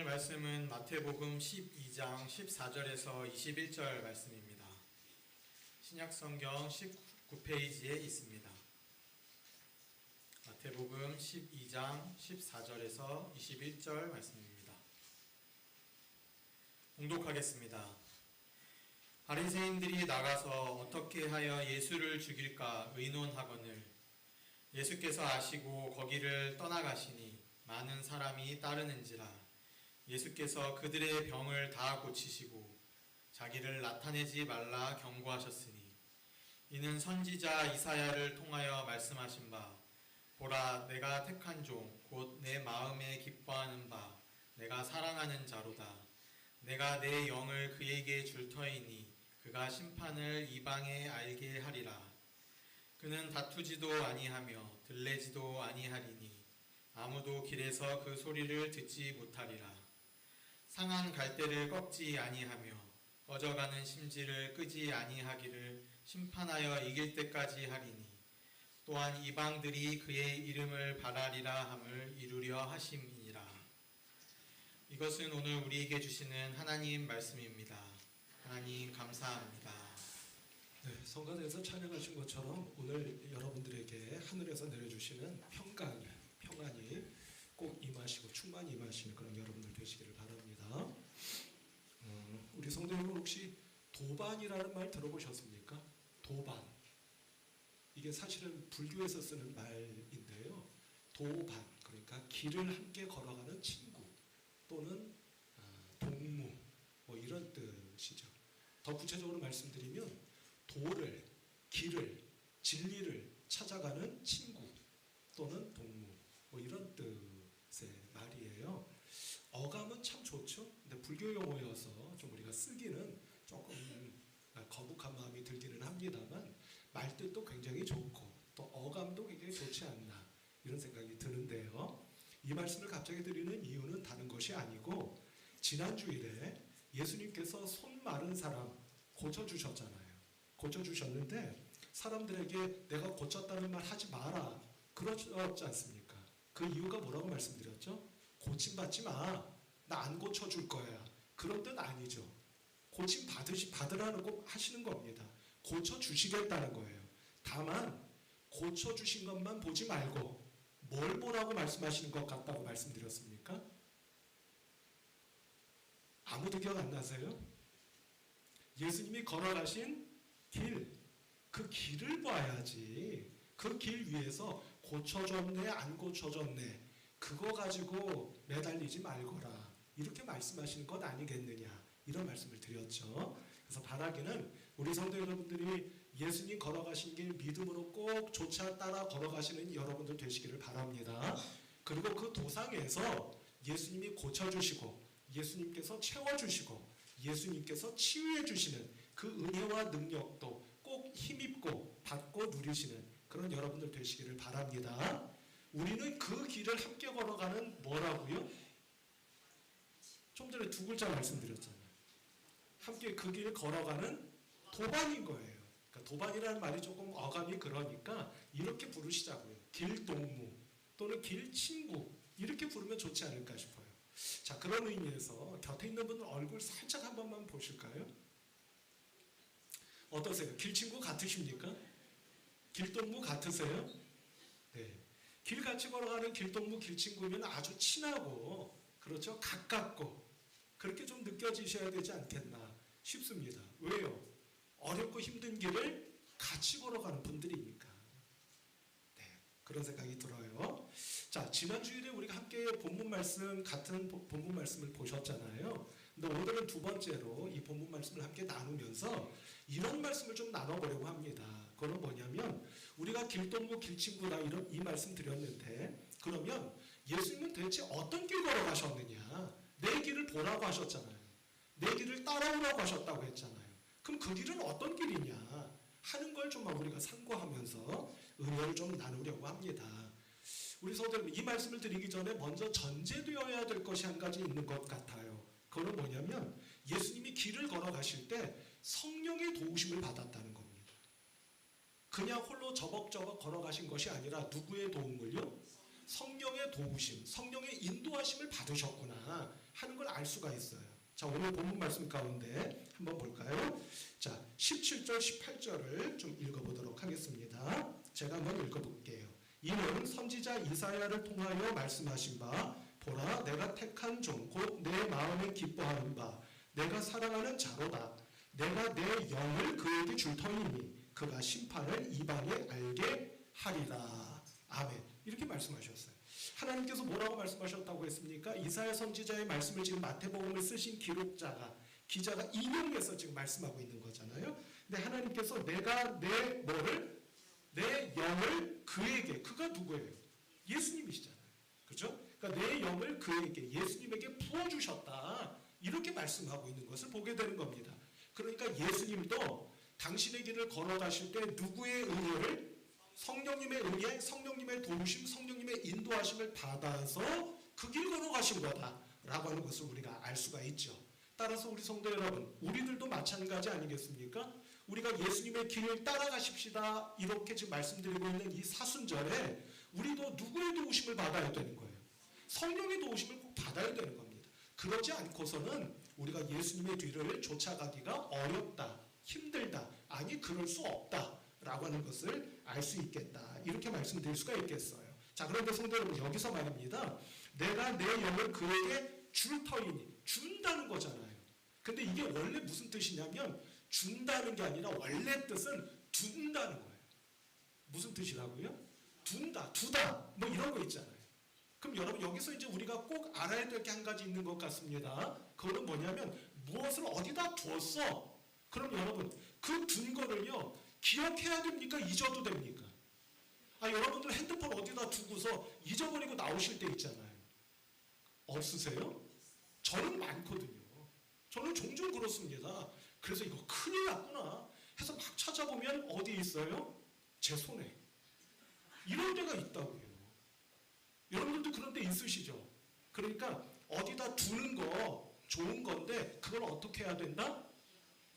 말씀은 마태복음 12장 14절에서 21절 말씀입니다. 신약성경 19페이지에 있습니다. 마태복음 12장 14절에서 21절 말씀입니다. 봉독하겠습니다. 바리새인들이 나가서 어떻게 하여 예수를 죽일까 의논하거늘 예수께서 아시고 거기를 떠나가시니 많은 사람이 따르는지라 예수께서 그들의 병을 다 고치시고 자기를 나타내지 말라 경고하셨으니 이는 선지자 이사야를 통하여 말씀하신 바 보라 내가 택한 종 곧 내 마음에 기뻐하는 바 내가 사랑하는 자로다. 내가 내 영을 그에게 줄 터이니 그가 심판을 이방에 알게 하리라. 그는 다투지도 아니하며 들레지도 아니하리니 아무도 길에서 그 소리를 듣지 못하리라. 상한 갈대를 꺾지 아니하며 꺼져가는 심지를 끄지 아니하기를 심판하여 이길 때까지 하리니 또한 이방들이 그의 이름을 바라리라 함을 이루려 하심이니라. 이것은 오늘 우리에게 주시는 하나님 말씀입니다. 하나님 감사합니다. 네, 성가대에서 찬양하신 것처럼 오늘 여러분들에게 하늘에서 내려주시는 평안이 꼭 임하시고 충만히 임하시는 그런 여러분들 되시기를 바랍니다. 우리 성도 여러분 혹시 도반이라는 말 들어보셨습니까? 도반. 이게 사실은 불교에서 쓰는 말인데요. 도반, 그러니까 길을 함께 걸어가는 친구 또는 동무 뭐 이런 뜻이죠. 더 구체적으로 말씀드리면 도를, 길을, 진리를 찾아가는 친구 또는 동무 뭐 이런 뜻의 말이에요. 어감은 참 좋죠. 근데 불교 용어여서 좀 우리가 쓰기는 조금 거북한 마음이 들기는 합니다만 말뜻도 굉장히 좋고 또 어감도 굉장히 좋지 않나 이런 생각이 드는데요. 이 말씀을 갑자기 드리는 이유는 다른 것이 아니고 지난 주일에 예수님께서 손 마른 사람 고쳐주셨잖아요. 고쳐주셨는데 사람들에게 내가 고쳤다는 말 하지 마라 그러지 않습니까? 그 이유가 뭐라고 말씀드렸죠? 고침받지 마. 나 안 고쳐줄 거야. 그런 뜻 아니죠. 고침 받으라는 꼭 하시는 겁니다. 고쳐주시겠다는 거예요. 다만 고쳐주신 것만 보지 말고 뭘 보라고 말씀하시는 것 같다고 말씀드렸습니까? 아무도 기억 안 나세요? 예수님이 걸어가신 길, 그 길을 봐야지. 그 길 위에서 고쳐졌네 안 고쳐졌네 그거 가지고 매달리지 말거라 이렇게 말씀하시는 것 아니겠느냐 이런 말씀을 드렸죠. 그래서 바라기는 우리 성도 여러분들이 예수님 걸어가신 길 믿음으로 꼭 조차 따라 걸어가시는 여러분들 되시기를 바랍니다. 그리고 그 도상에서 예수님이 고쳐주시고 예수님께서 채워주시고 예수님께서 치유해주시는 그 은혜와 능력도 꼭 힘입고 받고 누리시는 그런 여러분들 되시기를 바랍니다. 우리는 그 길을 함께 걸어가는 뭐라고요? 좀 전에 두 글자 말씀드렸잖아요. 함께 그 길을 걸어가는 도반인 거예요. 그러니까 도반이라는 말이 조금 어감이 그러니까 이렇게 부르시자고요. 길동무 또는 길친구 이렇게 부르면 좋지 않을까 싶어요. 자, 그런 의미에서 곁에 있는 분들 얼굴 살짝 한 번만 보실까요? 어떠세요? 길친구 같으십니까? 길동무 같으세요? 네. 길 같이 걸어가는 길동무, 길친구면 아주 친하고, 그렇죠? 가깝고, 그렇게 좀 느껴지셔야 되지 않겠나 싶습니다. 왜요? 어렵고 힘든 길을 같이 걸어가는 분들이니까. 네. 그런 생각이 들어요. 자, 지난 주일에 우리가 함께 본문 말씀, 같은 본문 말씀을 보셨잖아요. 근데 오늘은 두 번째로 이 본문 말씀을 함께 나누면서 이런 말씀을 좀 나눠보려고 합니다. 그건 뭐냐면 우리가 길동무 길친구다 이 말씀 드렸는데 그러면 예수님은 대체 어떤 길 걸어가셨느냐? 내 길을 보라고 하셨잖아요. 내 길을 따라오라고 하셨다고 했잖아요. 그럼 그 길은 어떤 길이냐 하는 걸 좀 우리가 상고하면서 은혜를 좀 나누려고 합니다. 우리 성도님 이 말씀을 드리기 전에 먼저 전제되어야 될 것이 한 가지 있는 것 같아요. 그건 뭐냐면 예수님이 길을 걸어가실 때 성령의 도우심을 받았다는 겁니다. 그냥 홀로 저벅저벅 걸어가신 것이 아니라 누구의 도움을요? 성령 성령의 도우심, 성령의 인도하심을 받으셨구나 하는 걸 알 수가 있어요. 자, 오늘 본문 말씀 가운데 한번 볼까요? 자, 17절, 18절을 좀 읽어보도록 하겠습니다. 제가 한번 읽어볼게요. 이는 선지자 이사야를 통하여 말씀하신 바, 보라, 내가 택한 종, 곧 내 마음에 기뻐하는 바, 내가 사랑하는 자로다. 내가 내 영을 그에게 줄 터이니 그가 심판을 이방에 알게 하리라. 아멘. 이렇게 말씀하셨어요. 하나님께서 뭐라고 말씀하셨다고 했습니까? 이사야 선지자의 말씀을 지금 마태복음을 쓰신 기자가 인용해서 지금 말씀하고 있는 거잖아요. 근데 하나님께서 내가 내 영을 그에게, 그가 누구예요? 예수님이시잖아요. 그죠? 그러니까 내 영을 그에게, 예수님에게 부어주셨다. 이렇게 말씀하고 있는 것을 보게 되는 겁니다. 그러니까 예수님도 당신의 길을 걸어가실 때 누구의 은혜를? 성령님의 은혜, 성령님의 도우심, 성령님의 인도하심을 받아서 그 길 걸어가신 거다라고 하는 것을 우리가 알 수가 있죠. 따라서 우리 성도 여러분, 우리들도 마찬가지 아니겠습니까? 우리가 예수님의 길을 따라가십시다 이렇게 지금 말씀드리고 있는 이 사순절에 우리도 누구의 도우심을 받아야 되는 거예요? 성령의 도우심을 꼭 받아야 되는 겁니다. 그러지 않고서는 우리가 예수님의 뒤를 쫓아가기가 어렵다, 힘들다, 아니 그럴 수 없다 라고 하는 것을 알 수 있겠다, 이렇게 말씀드릴 수가 있겠어요. 자, 그런데 성도 여러분, 여기서 말입니다. 내가 내 영을 그에게 줄 터이니, 준다는 거잖아요. 근데 이게 원래 무슨 뜻이냐면 준다는 게 아니라 원래 뜻은 둔다는 거예요. 무슨 뜻이라고요? 둔다, 두다, 뭐 이런 거 있잖아요. 그럼 여러분, 여기서 이제 우리가 꼭 알아야 될 게 한 가지 있는 것 같습니다. 그거는 뭐냐면 무엇을 어디다 두었어? 그럼 여러분, 그 둔 거를요 기억해야 됩니까? 잊어도 됩니까? 여러분들 핸드폰 어디다 두고서 잊어버리고 나오실 때 있잖아요. 없으세요? 저는 많거든요. 저는 종종 그렇습니다. 그래서 이거 큰일 났구나 해서 막 찾아보면 어디에 있어요? 제 손에. 이런 데가 있다고요. 여러분들도 그런 데 있으시죠? 그러니까 어디다 두는 거 좋은 건데 그걸 어떻게 해야 된다?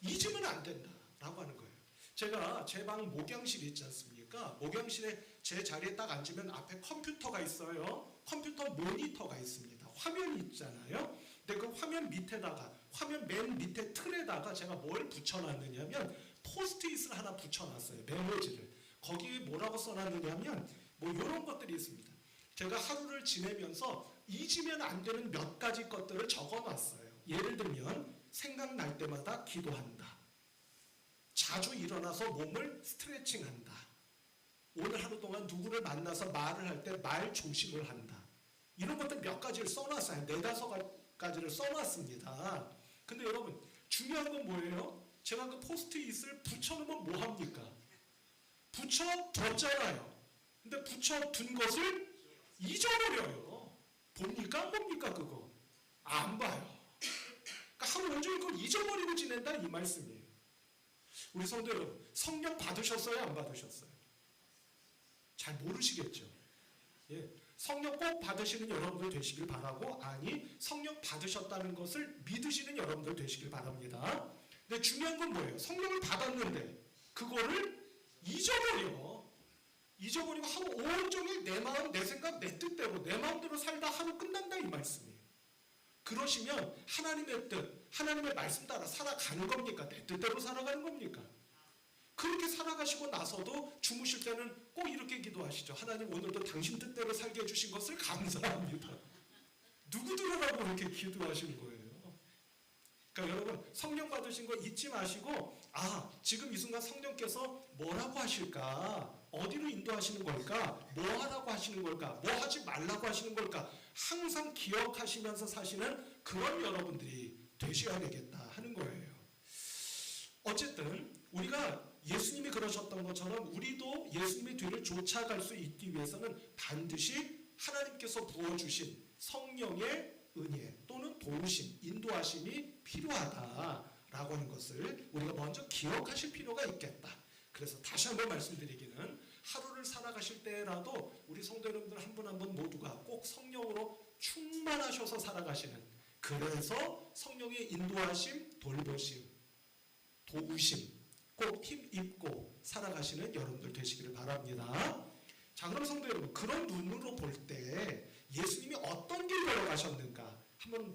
잊으면 안 된다라고 하는 거예요. 제가 제 방 목양실이 있지 않습니까? 목양실에 제 자리에 딱 앉으면 앞에 컴퓨터가 있어요. 컴퓨터 모니터가 있습니다. 화면이 있잖아요. 근데 그 화면 밑에다가, 화면 맨 밑에 틀에다가 제가 뭘 붙여놨느냐면 포스트잇을 하나 붙여놨어요. 메모지를. 거기에 뭐라고 써놨느냐면 뭐 이런 것들이 있습니다. 제가 하루를 지내면서 잊으면 안 되는 몇 가지 것들을 적어놨어요. 예를 들면 생각날 때마다 기도한다. 자주 일어나서 몸을 스트레칭한다. 오늘 하루 동안 누구를 만나서 말을 할 때 말 조심을 한다. 이런 것들 몇 가지를 써놨어요. 4-5가지를 써놨습니다. 근데 여러분, 중요한 건 뭐예요? 제가 그 포스트잇을 붙여놓으면 뭐합니까? 붙여뒀잖아요. 근데 붙여둔 것을 잊어버려요. 봅니까? 뭡니까 그거? 안 봐요. 그러니까 하루 온종일 그걸 잊어버리고 지낸다 이 말씀이에요. 우리 성도 여러분, 성령 받으셨어요? 안 받으셨어요? 잘 모르시겠죠? 예. 성령 꼭 받으시는 여러분들 되시길 바라고, 아니 성령 받으셨다는 것을 믿으시는 여러분들 되시길 바랍니다. 근데 중요한 건 뭐예요? 성령을 받았는데 그거를 잊어버리고 하루 온종일 내 마음, 내 생각, 내 뜻대로 내 마음대로 살다 하루 끝난다 이 말씀이에요. 그러시면 하나님의 뜻, 하나님의 말씀 따라 살아가는 겁니까? 내 뜻대로 살아가는 겁니까? 그렇게 살아가시고 나서도 주무실 때는 꼭 이렇게 기도하시죠. 하나님, 오늘도 당신 뜻대로 살게 해주신 것을 감사합니다. 누구들하고 그렇게 기도하시는 거예요? 그러니까 여러분, 성령 받으신 거 잊지 마시고, 지금 이 순간 성령께서 뭐라고 하실까? 어디로 인도하시는 걸까? 뭐 하라고 하시는 걸까? 뭐 하지 말라고 하시는 걸까? 항상 기억하시면서 사시는 그런 여러분들이 되셔야 되겠다 하는 거예요. 어쨌든 우리가 예수님이 그러셨던 것처럼 우리도 예수님의 뒤를 쫓아갈 수 있기 위해서는 반드시 하나님께서 부어주신 성령의 은혜 또는 도우심, 인도하심이 필요하다라고 하는 것을 우리가 먼저 기억하실 필요가 있겠다. 그래서 다시 한번 말씀드리기는, 하루를 살아가실 때라도 우리 성도 여러분들 한 분 한 분 모두가 꼭 성령으로 충만하셔서 살아가시는, 그래서 성령의 인도하심, 돌보심, 도우심 꼭 힘입고 살아가시는 여러분들 되시기를 바랍니다. 자, 그럼 성도 여러분, 그런 눈으로 볼 때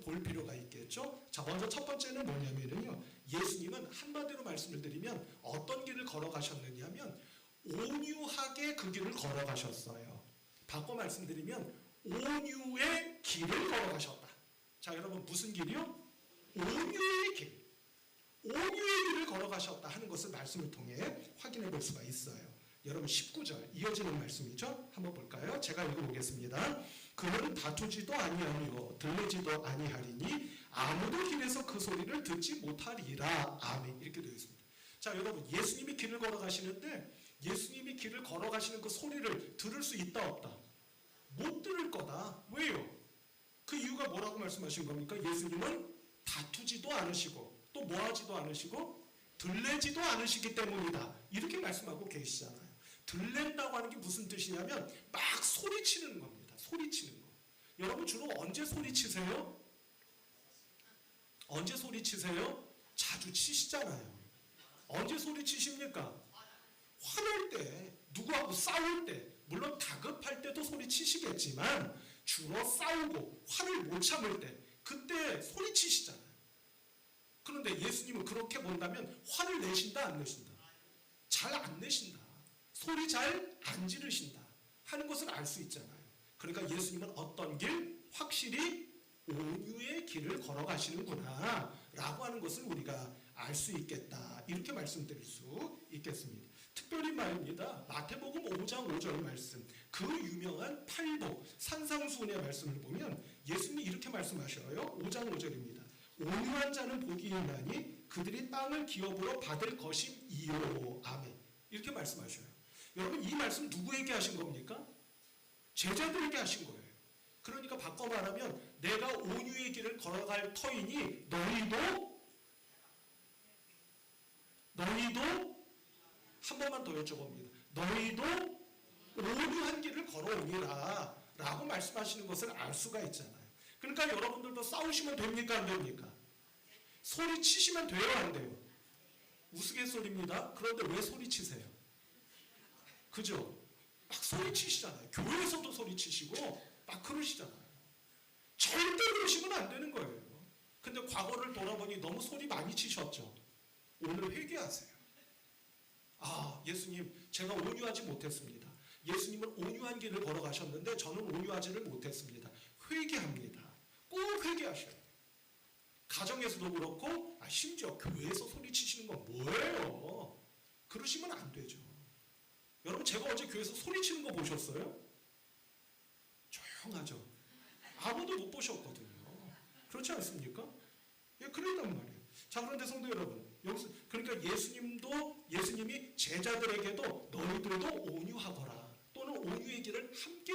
볼 필요가 있겠죠. 자, 먼저 첫 번째는 뭐냐면요, 예수님은 한마디로 말씀을 드리면 어떤 길을 걸어가셨느냐면 온유하게 그 길을 걸어가셨어요. 바꿔 말씀드리면 온유의 길을 걸어가셨다. 자, 여러분 무슨 길이요? 온유의 길. 온유의 길을 걸어가셨다 하는 것을 말씀을 통해 확인해 볼 수가 있어요. 여러분 19절 이어지는 말씀이죠. 한번 볼까요? 제가 읽어보겠습니다. 그는 다투지도 아니하며 들리지도 아니하리니 아무도 길에서 그 소리를 듣지 못하리라. 아멘. 이렇게 되어 있습니다. 자, 여러분 예수님이 길을 걸어가시는데 예수님이 길을 걸어가시는 그 소리를 들을 수 있다 없다? 못 들을 거다. 왜요? 그 이유가 뭐라고 말씀하신 겁니까? 예수님은 다투지도 않으시고 또 뭐하지도 않으시고 들레지도 않으시기 때문이다. 이렇게 말씀하고 계시잖아요. 들렌다고 하는 게 무슨 뜻이냐면 막 소리치는 겁니다. 소리치는 거. 여러분 주로 언제 소리치세요? 언제 소리치세요? 자주 치시잖아요. 언제 소리치십니까? 화낼 때, 누구하고 싸울 때, 물론 다급할 때도 소리치시겠지만 주로 싸우고 화를 못 참을 때 그때 소리치시잖아요. 그런데 예수님은 그렇게 본다면 화를 내신다 안 내신다? 잘 안 내신다. 소리 잘 안 지르신다 하는 것을 알 수 있잖아요. 그러니까 예수님은 어떤 길? 확실히 온유의 길을 걸어가시는구나 라고 하는 것을 우리가 알 수 있겠다. 이렇게 말씀드릴 수 있겠습니다. 특별히 말입니다. 마태복음 5장 5절 말씀, 그 유명한 팔복 산상수훈의 말씀을 보면 예수님이 이렇게 말씀하셔요. 5장 5절입니다. 온유한 자는 복이 있나니 그들이 땅을 기업으로 받을 것임이요. 아멘. 이렇게 말씀하셔요. 여러분 이 말씀 누구에게 하신 겁니까? 제자들에게 하신 거예요. 그러니까 바꿔 말하면 내가 온유의 길을 걸어갈 터이니 너희도 한 번만 더 여쭤봅니다. 너희도 온유한 길을 걸어오니라 라고 말씀하시는 것을 알 수가 있잖아요. 그러니까 여러분들도 싸우시면 됩니까 안 됩니까? 소리 치시면 돼요 안 돼요? 우스갯소리입니다. 그런데 왜 소리 치세요? 그죠? 막 소리 치시잖아요. 교회에서도 소리 치시고 막 그러시잖아요. 절대 그러시면 안 되는 거예요. 근데 과거를 돌아보니 너무 소리 많이 치셨죠? 오늘 회개하세요. 아, 예수님 제가 온유하지 못했습니다. 예수님은 온유한 길을 걸어가셨는데 저는 온유하지를 못했습니다. 회개합니다. 꼭 회개하셔야 돼요. 가정에서도 그렇고 심지어 교회에서 소리치시는 건 뭐예요? 그러시면 안 되죠. 여러분 제가 어제 교회에서 소리치는 거 보셨어요? 조용하죠. 아무도 못 보셨거든요. 그렇지 않습니까? 예, 그랬단 말이에요. 자, 그런데 성도 여러분, 여기서 그러니까 예수님이 제자들에게도 너희들도 온유하거라 또는 온유의 길을 함께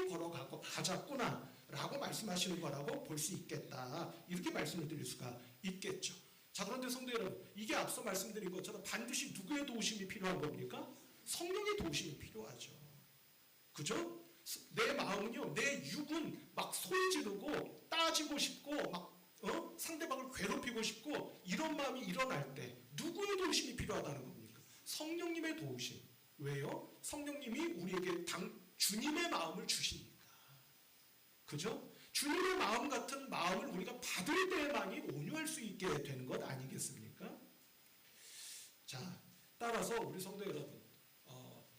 가자꾸나 라고 말씀하시는 거라고 볼 수 있겠다. 이렇게 말씀을 드릴 수가 있겠죠. 자, 그런데 성도 여러분, 이게 앞서 말씀드린 것처럼 반드시 누구의 도우심이 필요한 겁니까? 성령의 도우심이 필요하죠. 그죠? 내 마음은요, 내 육은 막 소리 지르고 따지고 싶고 막 상대방을 괴롭히고 싶고 이런 마음이 일어날 때 누구의 도우심이 필요하다는 겁니까? 성령님의 도우심. 왜요? 성령님이 우리에게 주님의 마음을 주시니까. 그죠? 주님의 마음 같은 마음을 우리가 받을 때만이 온유할 수 있게 되는 것 아니겠습니까? 자, 따라서 우리 성도 여러분,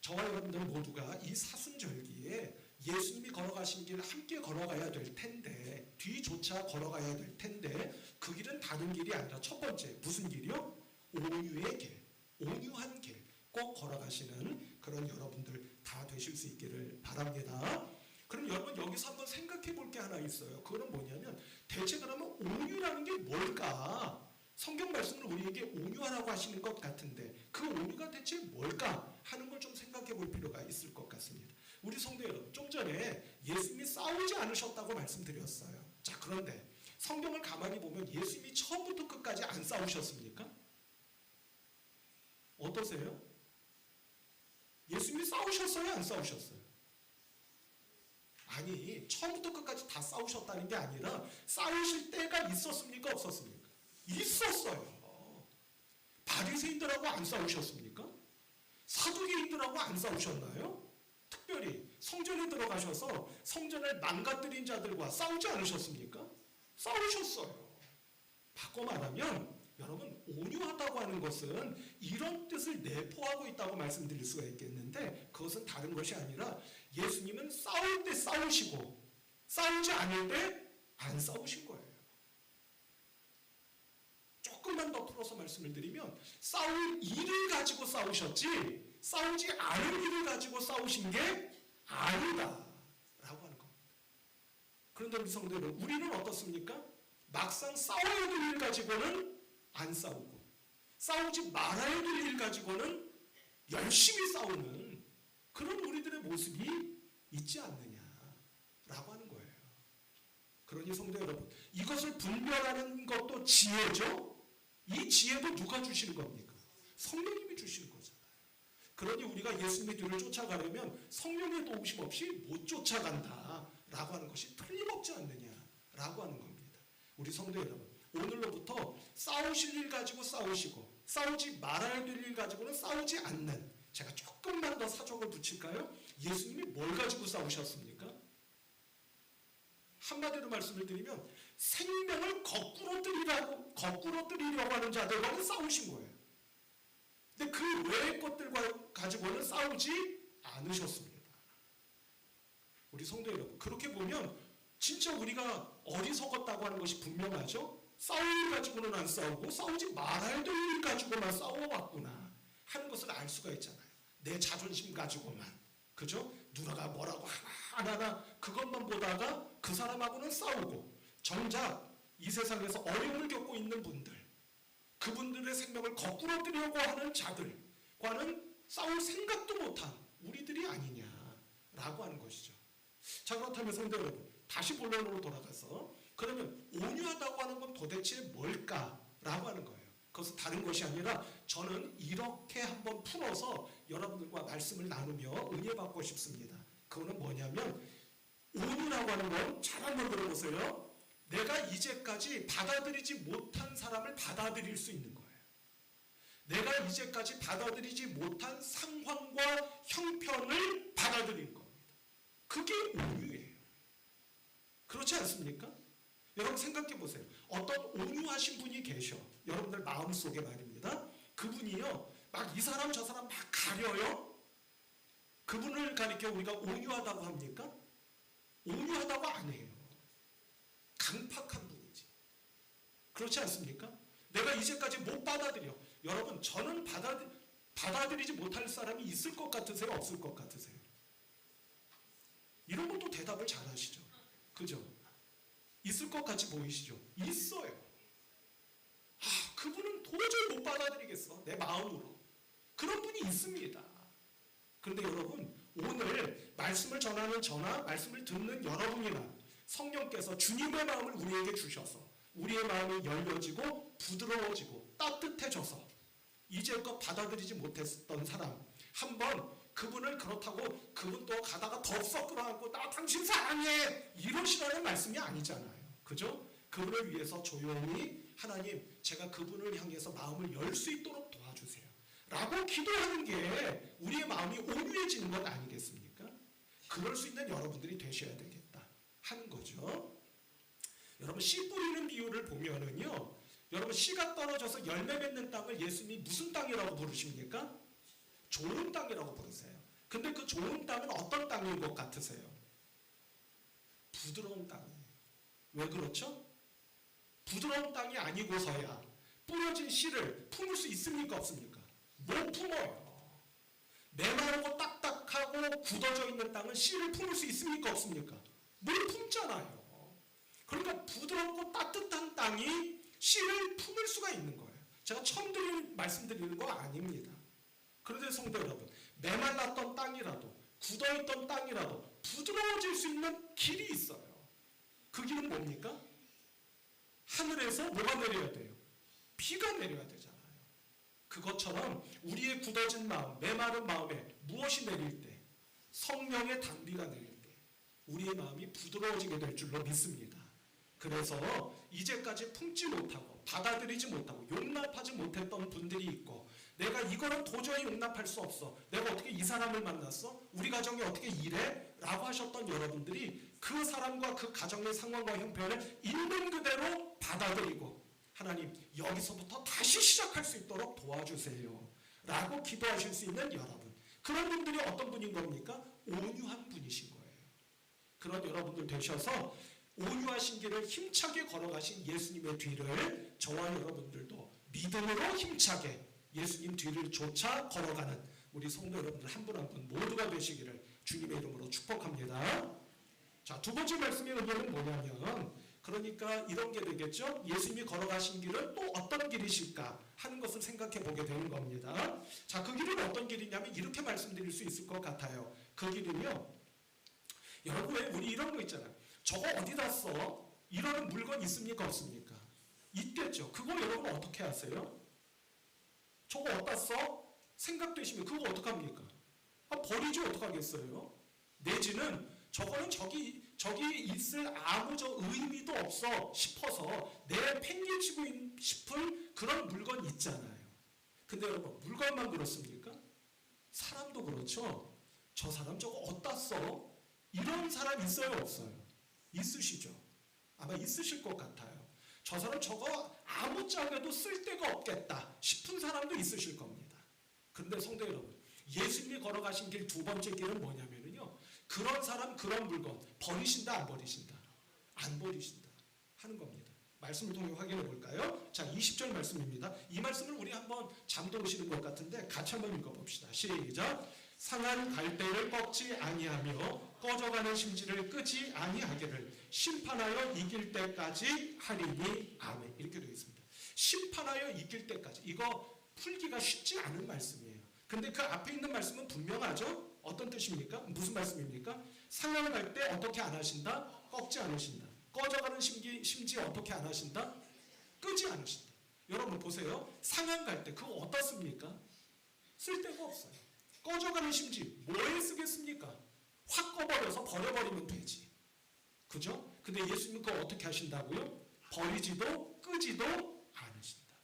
저와 여러분들 모두가 이 사순절기에 예수님이 걸어가신 길을 함께 걸어가야 될 텐데, 뒤조차 걸어가야 될 텐데, 그 길은 다른 길이 아니라 첫 번째 무슨 길이요? 온유의 길, 온유한 길 꼭 걸어가시는 그런 여러분들 다 되실 수 있기를 바랍니다. 그럼 여러분 여기서 한번 생각해 볼 게 하나 있어요. 그거는 뭐냐면 대체 그러면 온유라는 게 뭘까? 성경 말씀을 우리에게 온유하라고 하시는 것 같은데 그 온유가 대체 뭘까 하는 걸 좀 생각해 볼 필요가 있을 것 같습니다. 우리 성도 여러분, 좀 전에 예수님이 싸우지 않으셨다고 말씀드렸어요. 자, 그런데 성경을 가만히 보면 예수님이 처음부터 끝까지 안 싸우셨습니까? 어떠세요? 예수님이 싸우셨어요? 안 싸우셨어요? 아니, 처음부터 끝까지 다 싸우셨다는 게 아니라 싸우실 때가 있었습니까? 없었습니까? 있었어요. 바리새인들하고 안 싸우셨습니까? 사두개인들하고 안 싸우셨나요? 특별히 성전에 들어가셔서 성전을 망가뜨린 자들과 싸우지 않으셨습니까? 싸우셨어요. 바꿔 말하면 여러분, 온유하다고 하는 것은 이런 뜻을 내포하고 있다고 말씀드릴 수가 있겠는데, 그것은 다른 것이 아니라 예수님은 싸울 때 싸우시고 싸우지 않을 때 안 싸우신 거예요. 조금만 더 풀어서 말씀을 드리면, 싸울 일을 가지고 싸우셨지 싸우지 않을 일을 가지고 싸우신 게 아니다 라고 하는 겁니다. 그런데 우리 성도 여러분, 우리는 어떻습니까? 막상 싸워야 될 일 가지고는 안 싸우고, 싸우지 말아야 될 일 가지고는 열심히 싸우는 그런 우리들의 모습이 있지 않느냐라고 하는 거예요. 그러니 성도 여러분, 이것을 분별하는 것도 지혜죠. 이 지혜도 누가 주시는 겁니까? 성령님이 주시는 거잖아요. 그러니 우리가 예수님의 뒤를 쫓아가려면 성령의 도우심 없이 못 쫓아간다라고 하는 것이 틀림없지 않느냐라고 하는 겁니다. 우리 성도 여러분, 오늘로부터 싸우실 일 가지고 싸우시고 싸우지 말아야 될 일 가지고는 싸우지 않는, 제가 조금만 더 사족을 붙일까요? 예수님이 뭘 가지고 싸우셨습니까? 한마디로 말씀을 드리면 생명을 거꾸로 뜨리려고 하는 자들과는 싸우신 거예요. 근데 그 외의 것들과 가지고는 싸우지 않으셨습니다. 우리 성도 여러분, 그렇게 보면 진짜 우리가 어리석었다고 하는 것이 분명하죠. 싸울 일 가지고는 안 싸우고 싸우지 말아야 될 일 가지고만 싸워왔구나 하는 것을 알 수가 있잖아요. 내 자존심 가지고만, 그죠? 누나가 뭐라고 하나 그것만 보다가 그 사람하고는 싸우고, 정작 이 세상에서 어려움을 겪고 있는 분들, 그분들의 생명을 거꾸로 뜨려고 하는 자들과는 싸울 생각도 못한 우리들이 아니냐라고 하는 것이죠. 자, 그렇다면 성도 여러분, 다시 본론으로 돌아가서 그러면 온유하다고 하는 건 도대체 뭘까라고 하는 거예요. 그것은 다른 것이 아니라 저는 이렇게 한번 풀어서 여러분들과 말씀을 나누며 은혜 받고 싶습니다. 그거는 뭐냐면, 온유라고 하는 건 잘 한번 들어보세요. 내가 이제까지 받아들이지 못한 사람을 받아들일 수 있는 거예요. 내가 이제까지 받아들이지 못한 상황과 형편을 받아들이는 겁니다. 그게 온유예요. 그렇지 않습니까? 여러분 생각해 보세요. 어떤 온유하신 분이 계셔. 여러분들 마음속에 말입니다. 그분이요, 막 이 사람 저 사람 막 가려요. 그분을 가리켜 우리가 온유하다고 합니까? 온유하다고 안 해요. 강팍한 분이지. 그렇지 않습니까? 내가 이제까지 못 받아들여. 여러분, 저는 받아들이지 못할 사람이 있을 것 같으세요? 없을 것 같으세요? 이런 것도 대답을 잘 하시죠. 그죠? 있을 것 같이 보이시죠? 있어요. 그분은 도저히 못 받아들이겠어. 내 마음으로. 그런 분이 있습니다. 그런데 여러분, 오늘 말씀을 전하는 저나 말씀을 듣는 여러분이나 성령께서 주님의 마음을 우리에게 주셔서 우리의 마음이 열려지고 부드러워지고 따뜻해져서 이제껏 받아들이지 못했던 사람, 한번 그분을 그렇다고 그분도 가다가 덥석 끌어안고 나 당신 사랑해 이러시라는 말씀이 아니잖아요. 그죠? 그분을 위해서 조용히 하나님, 제가 그분을 향해서 마음을 열 수 있도록 도와주세요 라고 기도하는 게 우리의 마음이 온유해지는 것 아니겠습니까? 그럴 수 있는 여러분들이 되셔야 되겠다 하는 거죠. 여러분, 씨 뿌리는 비유를 보면은요, 여러분 씨가 떨어져서 열매 맺는 땅을 예수님이 무슨 땅이라고 부르십니까? 좋은 땅이라고 부르세요. 근데 그 좋은 땅은 어떤 땅인 것 같으세요? 부드러운 땅이에요. 왜 그렇죠? 부드러운 땅이 아니고서야 뿌려진 씨를 품을 수 있습니까? 없습니까? 못 품어요. 메마르고 딱딱하고 굳어져 있는 땅은 씨를 품을 수 있습니까? 없습니까? 못 품잖아요. 그러니까 부드럽고 따뜻한 땅이 씨를 품을 수가 있는 거예요. 제가 처음 말씀드리는 거 아닙니다. 그런데 성도 여러분, 메말랐던 땅이라도 굳어있던 땅이라도 부드러워질 수 있는 길이 있어요. 그 길은 뭡니까? 하늘에서 뭐가 내려야 돼요? 비가 내려야 되잖아요. 그것처럼 우리의 굳어진 마음, 메마른 마음에 무엇이 내릴 때? 성령의 단비가 내릴 때 우리의 마음이 부드러워지게 될 줄로 믿습니다. 그래서 이제까지 품지 못하고 받아들이지 못하고 용납하지 못했던 분들이 있고, 내가 이거는 도저히 용납할 수 없어, 내가 어떻게 이 사람을 만났어? 우리 가정이 어떻게 이래? 라고 하셨던 여러분들이 그 사람과 그 가정의 상황과 형편을 있는 그대로 받아들이고 하나님 여기서부터 다시 시작할 수 있도록 도와주세요 라고 기도하실 수 있는 여러분, 그런 분들이 어떤 분인 겁니까? 온유한 분이신 거예요. 그런 여러분들 되셔서 온유하신 길을 힘차게 걸어가신 예수님의 뒤를 저와 여러분들도 믿음으로 힘차게 예수님 뒤를 쫓아 걸어가는 우리 성도 여러분들 한 분 한 분 모두가 되시기를 주님의 이름으로 축복합니다. 자, 두 번째 말씀의 의미는 뭐냐면, 그러니까 이런 게 되겠죠. 예수님이 걸어가신 길은 또 어떤 길이실까 하는 것을 생각해 보게 되는 겁니다. 자, 그 길은 어떤 길이냐면 이렇게 말씀드릴 수 있을 것 같아요. 그 길은요, 여러분 왜 우리 이런 거 있잖아요. 저거 어디다 써? 이러는 물건 있습니까 없습니까? 있겠죠. 그거 여러분 어떻게 하세요? 저거 어디다 써? 생각되시면 그거 어떡합니까? 버리지 어떡하겠어요? 내지는 저거는 저기 있을 아무 의미도 없어 싶어서 내 팽개치고 싶은 그런 물건 있잖아요. 근데 여러분 물건만 그렇습니까? 사람도 그렇죠. 저 사람 저거 어디다 써? 이런 사람 있어요 없어요? 있으시죠? 아마 있으실 것 같아요. 저 사람 저거 아무짝에도 쓸데가 없겠다 싶은 사람도 있으실 겁니다. 그런데 성도 여러분, 예수님이 걸어가신 길 두 번째 길은 뭐냐면요, 그런 사람 그런 물건 버리신다 안 버리신다? 안 버리신다 하는 겁니다. 말씀을 통해 확인해 볼까요? 자, 20절 말씀입니다. 이 말씀을 우리 한번 잠도 오시는 것 같은데 같이 한번 읽어봅시다. 시작. 상한 갈대를 꺾지 아니하며 꺼져가는 심지를 끄지 아니하기를 심판하여 이길 때까지 하리니 아멘. 이렇게 되어 있습니다. 심판하여 이길 때까지. 이거 풀기가 쉽지 않은 말씀이에요. 근데 그 앞에 있는 말씀은 분명하죠? 어떤 뜻입니까? 무슨 말씀입니까? 상한할 때 어떻게 안 하신다? 꺾지 않으신다. 꺼져가는 심지 어떻게 안 하신다? 끄지 않으신다. 여러분 보세요. 상한 갈 때 그거 어떻습니까? 쓸데가 없어요. 꺼져가는 심지 뭐에 쓰겠습니까? 확 꺼버려서 버려버리면 되지. 그죠? 근데 예수님은 그거 어떻게 하신다고요? 버리지도 끄지도 않으신다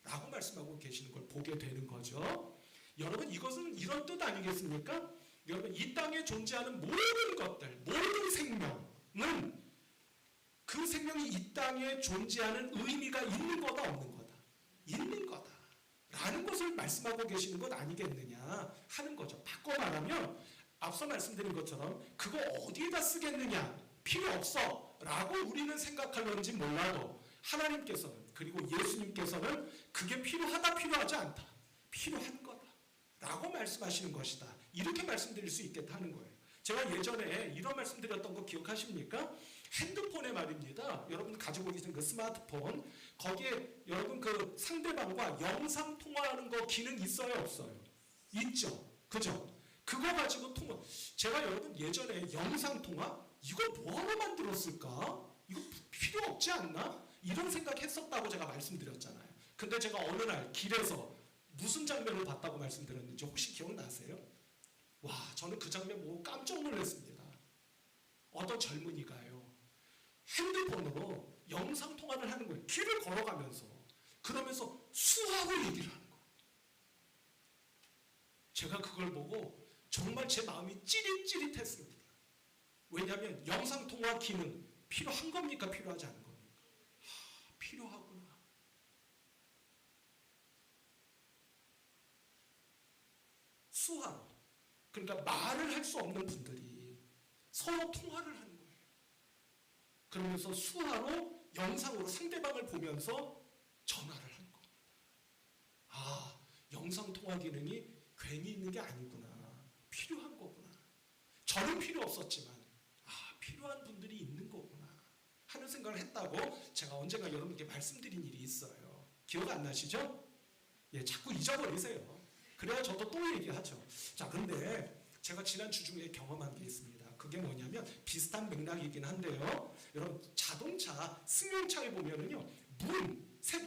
라고 말씀하고 계시는 걸 보게 되는 거죠. 여러분 이것은 이런 뜻 아니겠습니까? 여러분 이 땅에 존재하는 모든 것들, 모든 생명은 그 생명이 이 땅에 존재하는 의미가 있는 거다 없는 거다? 있는 거다 라는 것을 말씀하고 계시는 것 아니겠느냐 하는 거죠. 바꿔 말하면 앞서 말씀드린 것처럼 그거 어디에다 쓰겠느냐, 필요 없어 라고 우리는 생각할런지 몰라도 하나님께서는, 그리고 예수님께서는 그게 필요하다 필요하지 않다, 필요한 거다 라고 말씀하시는 것이다, 이렇게 말씀드릴 수 있겠다 하는 거예요. 제가 예전에 이런 말씀드렸던 거 기억하십니까? 핸드폰에 말입니다. 여러분 가지고 계신 그 스마트폰, 거기에 여러분 그 상대방과 영상 통화하는 거 기능 있어요 없어요? 있죠. 그죠? 그거 가지고 통화. 제가 여러분 예전에 영상 통화? 이거 뭐하러 만들었을까? 이거 필요 없지 않나? 이런 생각했었다고 제가 말씀드렸잖아요. 근데 제가 어느 날 길에서 무슨 장면을 봤다고 말씀드렸는지 혹시 기억나세요? 와, 저는 그 장면 보고 깜짝 놀랐습니다. 어떤 젊은이가요, 핸드폰으로 영상 통화를 하는 거예요. 길을 걸어가면서. 그러면서 수하고 얘기를 하는 거예요. 제가 그걸 보고 정말 제 마음이 찌릿찌릿했습니다. 왜냐하면 영상 통화 기능 필요한 겁니까? 필요하지 않은 겁니까? 필요하구나. 수화로, 그러니까 말을 할 수 없는 분들이 서로 통화를 하는 거예요. 그러면서 수화로 영상으로 상대방을 보면서 전화를 하는 겁니다. 아, 영상 통화 기능이 괜히 있는 게 아니구나. 필요한 거구나. 저는 필요 없었지만 필요한 분들이 있는 거구나 하는 생각을 했다고 제가 언젠가 여러분께 말씀드린 일이 있어요. 기억 안 나시죠? 예, 자꾸 잊어버리세요. 그래야 저도 또 얘기하죠. 자, 근데 제가 지난 주 중에 경험한 게 있습니다. 그게 뭐냐면 비슷한 맥락이긴 한데요. 여러분 자동차 승용차에 보면은요,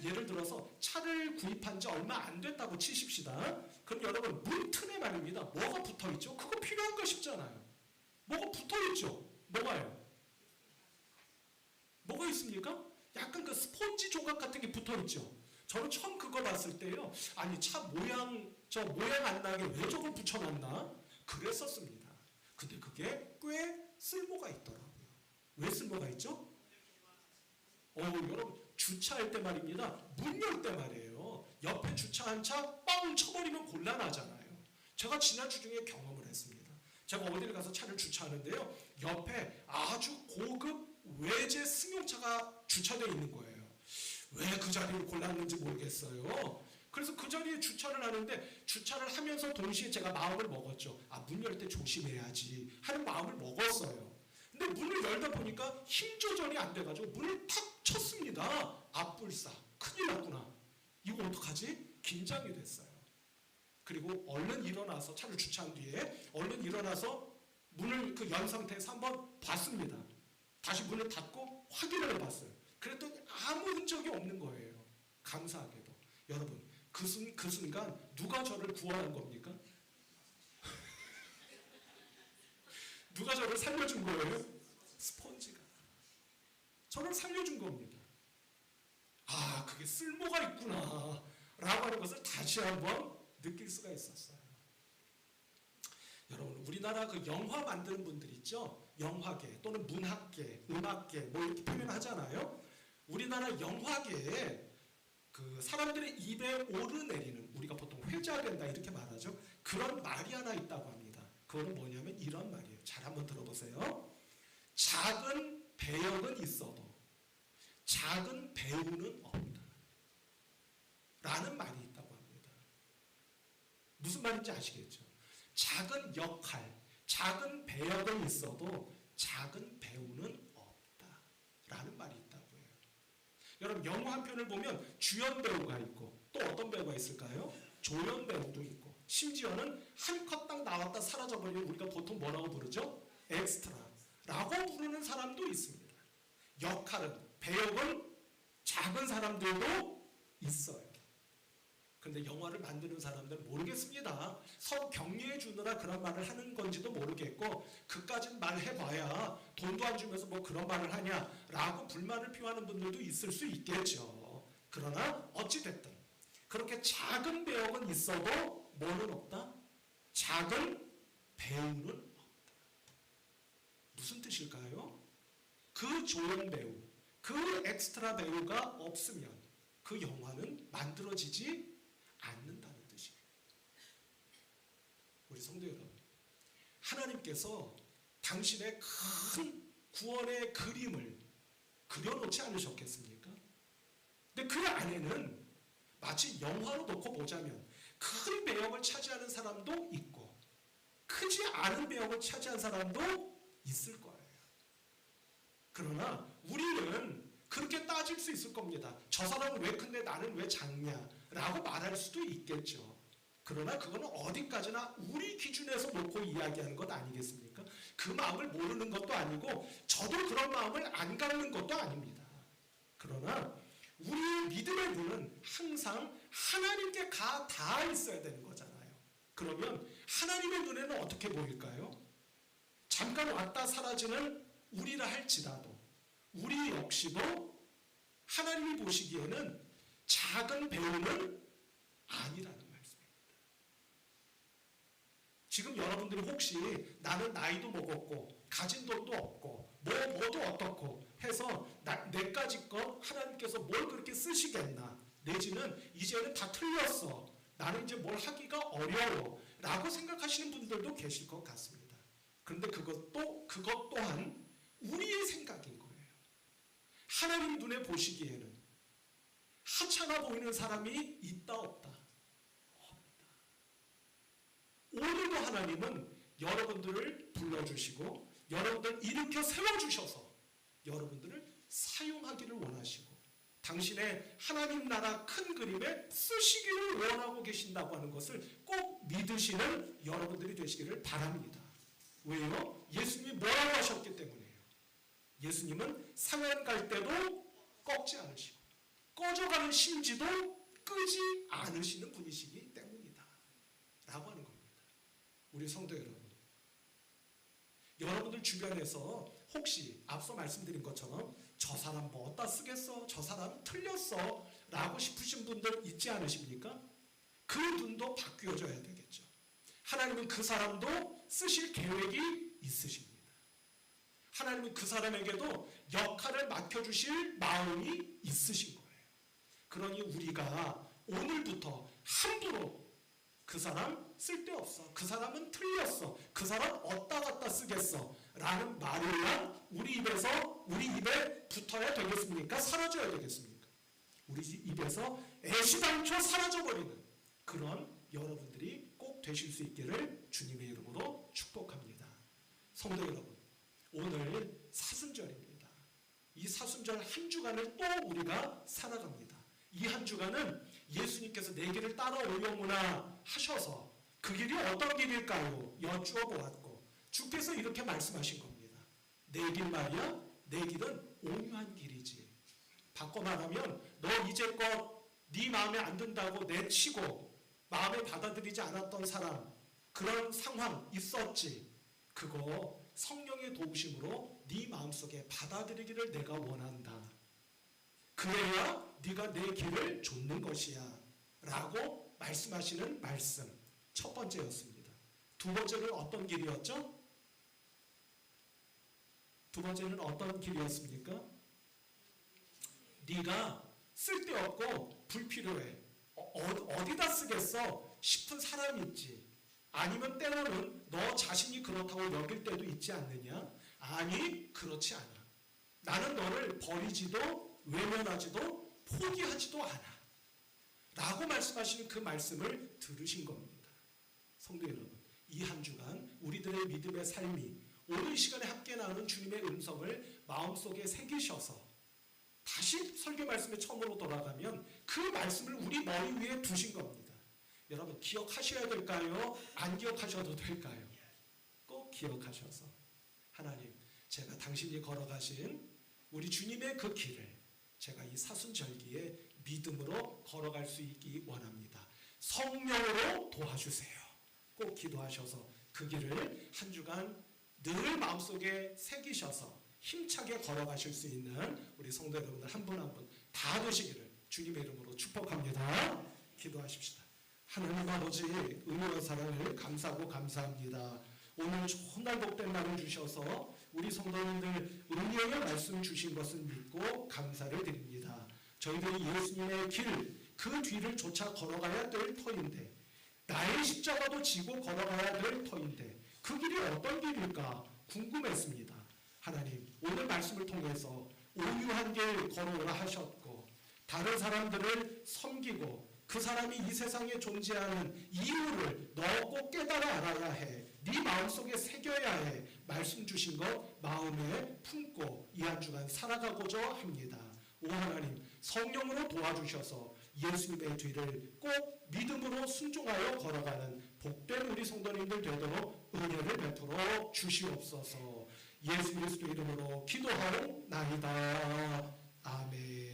예를 들어서 차를 구입한 지 얼마 안 됐다고 치십시다. 그럼 여러분 문 틈에 말입니다. 뭐가 붙어있죠? 그거 필요한가 싶잖아요. 뭐가 붙어있죠? 뭐가요? 뭐가 있습니까? 약간 그 스펀지 조각 같은 게 붙어있죠. 저는 처음 그거 봤을 때요, 아니 차 모양 안 나게 왜 저걸 붙여놨나? 그랬었습니다. 근데 그게 꽤 쓸모가 있더라고요. 했죠? 여러분 주차할 때 말입니다. 문 열 때 말이에요. 옆에 주차한 차 빵 쳐버리면 곤란하잖아요. 제가 지난주 중에 경험을 했습니다. 제가 어디를 가서 차를 주차하는데요. 옆에 아주 고급 외제 승용차가 주차되어 있는 거예요. 왜 그 자리를 골랐는지 모르겠어요. 그래서 그 자리에 주차를 하는데 주차를 하면서 동시에 제가 마음을 먹었죠. 문 열 때 조심해야지 하는 마음을 먹었어요. 근데 문을 열다 보니까 힘 조절이 안 돼가지고 문을 탁 쳤습니다. 앞불싸. 큰일 났구나. 이거 어떡하지? 긴장이 됐어요. 그리고 얼른 일어나서 차를 주차한 뒤에 얼른 일어나서 문을 연 상태에서 한번 봤습니다. 다시 문을 닫고 확인을 해봤어요. 그랬더니 아무 흔적이 없는 거예요. 감사하게도. 여러분 그 순간 누가 저를 구원한 겁니까? 누가 저를 살려준 거예요? 스펀지가 저를 살려준 겁니다. 그게 쓸모가 있구나 라고 하는 것을 다시 한번 느낄 수가 있었어요. 여러분 우리나라 그 영화 만드는 분들 있죠? 영화계 또는 문학계, 음악계 뭐 이렇게 표현하잖아요. 우리나라 영화계에 그 사람들의 입에 오르내리는, 우리가 보통 회자된다 이렇게 말하죠. 그런 말이 하나 있다고 합니다. 그거는 뭐냐면 이런 말이에요. 잘 한번 들어보세요. 작은 배역은 있어도 작은 배우는 없다 라는 말이 있다고 합니다. 무슨 말인지 아시겠죠? 작은 역할, 작은 배역은 있어도 작은 배우는 없다 라는 말이 있다고 해요. 여러분 영화 한 편을 보면 주연 배우가 있고 또 어떤 배우가 있을까요? 조연 배우도 있고 심지어는 한 컷 딱 나왔다 사라져버리면 우리가 보통 뭐라고 부르죠? 엑스트라라고 부르는 사람도 있습니다. 역할은, 배역은 작은 사람들도 있어요. 근데 영화를 만드는 사람들은 모르겠습니다. 서로 격려해 주느라 그런 말을 하는 건지도 모르겠고 그까진 말해봐야 돈도 안 주면서 뭐 그런 말을 하냐라고 불만을 표하는 분들도 있을 수 있겠죠. 그러나 어찌됐든 그렇게 작은 배역은 있어도 뭐는 없다? 작은 배우는 없다. 무슨 뜻일까요? 그 조연 배우, 그 엑스트라 배우가 없으면 그 영화는 만들어지지 않는다는 뜻이에요. 우리 성도 여러분, 하나님께서 당신의 큰 구원의 그림을 그려놓지 않으셨겠습니까? 근데 그 안에는 마치 영화로 놓고 보자면 큰 배역을 차지하는 사람도 있고 크지 않은 배역을 차지한 사람도 있을 거예요. 그러나 우리는 그렇게 따질 수 있을 겁니다. 저 사람은 왜 큰데 나는 왜 작냐 라고 말할 수도 있겠죠. 그러나 그거는 어디까지나 우리 기준에서 놓고 이야기하는 것 아니겠습니까? 그 마음을 모르는 것도 아니고 저도 그런 마음을 안 갖는 것도 아닙니다. 그러나 우리의 믿음의 눈은 항상 하나님께 다 있어야 되는 거잖아요. 그러면 하나님의 눈에는 어떻게 보일까요? 잠깐 왔다 사라지는 우리라 할지라도 우리 역시도 하나님이 보시기에는 작은 배우는 아니라는 말씀입니다. 지금 여러분들이 혹시 나는 나이도 먹었고 가진 돈도 없고 뭐도 어떻고 해서 내까지 것 하나님께서 뭘 그렇게 쓰시겠나, 내지는 이제는 다 틀렸어, 나는 이제 뭘 하기가 어려워 라고 생각하시는 분들도 계실 것 같습니다. 그런데 그것 또한 우리의 생각인 거예요. 하나님 눈에 보시기에는 하찮아 보이는 사람이 있다 없다? 없다. 오늘도 하나님은 여러분들을 불러주시고 여러분들을 일으켜 세워주셔서 여러분들을 사용하기를 원하시고 당신의 하나님 나라 큰 그림에 쓰시기를 원하고 계신다고 하는 것을 꼭 믿으시는 여러분들이 되시기를 바랍니다. 왜요? 예수님이 뭐라고 하셨기 때문에요. 예수님은 상한 갈 때도 꺾지 않으시고 꺼져가는 심지도 끄지 않으시는 분이시기 때문이다 라고 하는 겁니다. 우리 성도 여러분, 여러분들 주변에서 혹시 앞서 말씀드린 것처럼 저 사람 뭐 어디다 쓰겠어, 저 사람 틀렸어 라고 싶으신 분들 있지 않으십니까? 그 눈도 바뀌어져야 되겠죠. 하나님은 그 사람도 쓰실 계획이 있으십니다. 하나님은 그 사람에게도 역할을 맡겨주실 마음이 있으신 거예요. 그러니 우리가 오늘부터 함부로 그 사람 쓸데없어, 그 사람은 틀렸어, 그 사람 어디다 갖다 쓰겠어 라는 말이야 우리 입에 붙어야 되겠습니까? 사라져야 되겠습니까? 우리 입에서 애시당초 사라져버리는 그런 여러분들이 꼭 되실 수 있기를 주님의 이름으로 축복합니다. 성도 여러분, 오늘 사순절입니다. 이 사순절 한 주간을 또 우리가 살아갑니다. 이 한 주간은 예수님께서 내 길을 따라오려무나 하셔서 그 길이 어떤 길일까요? 여쭈어 보았고 주께서 이렇게 말씀하신 겁니다. 내 길 말이야? 내 길은 온유한 길이지. 바꿔 말하면 너 이제껏 네 마음에 안 든다고 내치고 마음에 받아들이지 않았던 사람, 그런 상황 있었지. 그거 성령의 도우심으로 네 마음속에 받아들이기를 내가 원한다. 그래야 네가 내 길을 좇는 것이야 라고 말씀하시는 말씀, 첫 번째였습니다. 두 번째는 어떤 길이었죠? 두 번째는 어떤 길이었습니까? 네가 쓸데없고 불필요해, 어디다 쓰겠어 싶은 사람이 있지. 아니면 때로는 너 자신이 그렇다고 여길 때도 있지 않느냐? 아니, 그렇지 않아. 나는 너를 버리지도 외면하지도 포기하지도 않아 라고 말씀하시는 그 말씀을 들으신 겁니다. 성도 여러분, 이 한 주간 우리들의 믿음의 삶이 오늘 이 시간에 함께 나누는 주님의 음성을 마음속에 새기셔서 다시 설교 말씀에 처음으로 돌아가면 그 말씀을 우리 머리 위에 두신 겁니다. 여러분, 기억하셔야 될까요? 안 기억하셔도 될까요? 꼭 기억하셔서 하나님, 제가 당신이 걸어가신 우리 주님의 그 길을 제가 이 사순절기에 믿음으로 걸어갈 수 있기 원합니다. 성령으로 도와주세요. 꼭 기도하셔서 그 길을 한 주간 늘 마음속에 새기셔서 힘차게 걸어가실 수 있는 우리 성도 여러분들 한 분 한 분 다 되시기를 주님의 이름으로 축복합니다. 기도하십시다. 하나님 아버지, 은혜와 사랑을 감사하고 감사합니다. 오늘 좋은 날 복된 날을 주셔서 우리 성도님들 은혜의 말씀 주신 것을 믿고 감사를 드립니다. 저희들이 예수님의 길, 그 뒤를 쫓아 걸어가야 될 터인데, 나의 십자가도 지고 걸어가야 될 터인데 그 길이 어떤 길일까 궁금했습니다. 하나님, 오늘 말씀을 통해서 온유한 길 걸어오라 하셨고 다른 사람들을 섬기고 그 사람이 이 세상에 존재하는 이유를 너 꼭 깨달아 알아야 해, 네 마음속에 새겨야 해 말씀 주신 것 마음에 품고 이 한 주간 살아가고자 합니다. 오 하나님, 성령으로 도와주셔서 예수님의 뒤를 꼭 믿음으로 순종하여 걸어가는 복된 우리 성도님들 되도록 은혜를 베풀어 주시옵소서. 예수 그리스도 이름으로 기도하옵나이다. 아멘.